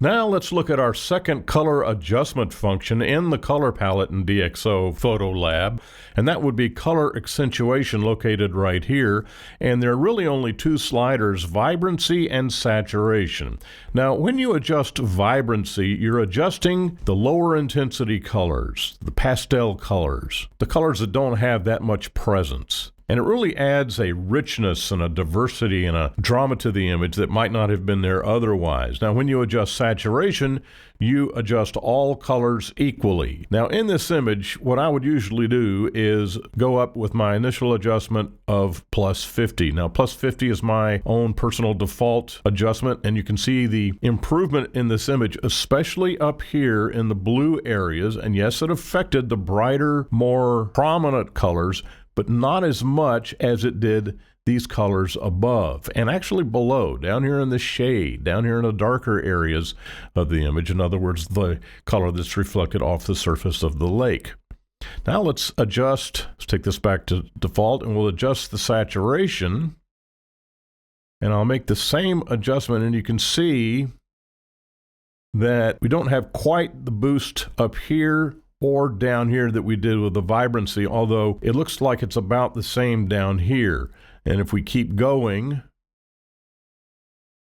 Now let's look at our second color adjustment function in the color palette in DxO PhotoLab, and that would be color accentuation located right here. And there are really only two sliders, vibrancy and saturation. Now when you adjust vibrancy, you're adjusting the lower intensity colors, the pastel colors, the colors that don't have that much presence. And it really adds a richness and a diversity and a drama to the image that might not have been there otherwise. Now, when you adjust saturation, you adjust all colors equally. Now, in this image, what I would usually do is go up with my initial adjustment of plus 50. Now, plus 50 is my own personal default adjustment, and you can see the improvement in this image, especially up here in the blue areas. And yes, it affected the brighter, more prominent colors, but not as much as it did these colors above and actually below, down here in the shade, down here in the darker areas of the image. In other words, the color that's reflected off the surface of the lake. Now let's take this back to default, and we'll adjust the saturation. And I'll make the same adjustment, and you can see that we don't have quite the boost up here or down here that we did with the vibrancy, although it looks like it's about the same down here. And if we keep going,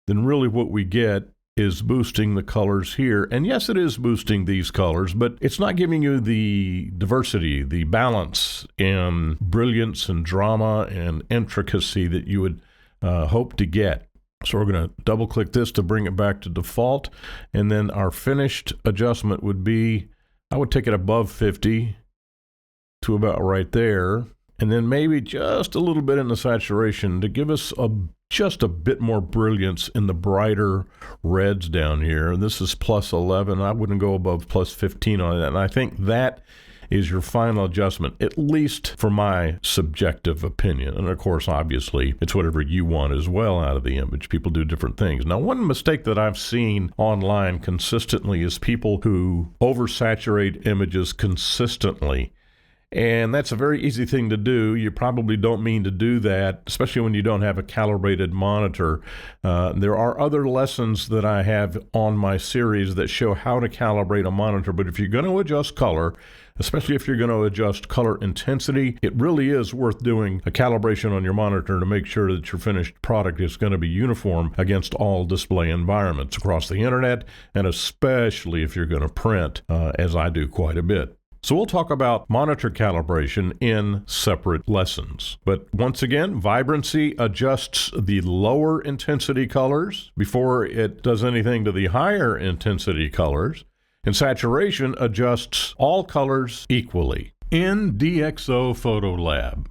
then really what we get is boosting the colors here. And yes, it is boosting these colors, but it's not giving you the diversity, the balance and brilliance and drama and intricacy that you would hope to get. So we're going to double click this to bring it back to default. And then our finished adjustment would be, I would take it above 50 to about right there, and then maybe just a little bit in the saturation to give us just a bit more brilliance in the brighter reds down here. And this is plus 11. I wouldn't go above plus 15 on that. And I think that is your final adjustment, at least for my subjective opinion. And of course, obviously, it's whatever you want as well out of the image. People do different things. Now, one mistake that I've seen online consistently is people who oversaturate images consistently. And that's a very easy thing to do. You probably don't mean to do that, especially when you don't have a calibrated monitor. There are other lessons that I have on my series that show how to calibrate a monitor. But if you're going to adjust color, especially if you're going to adjust color intensity, it really is worth doing a calibration on your monitor to make sure that your finished product is going to be uniform against all display environments across the internet, and especially if you're going to print, as I do quite a bit. So we'll talk about monitor calibration in separate lessons. But once again, vibrancy adjusts the lower intensity colors before it does anything to the higher intensity colors. And saturation adjusts all colors equally. In DxO PhotoLab,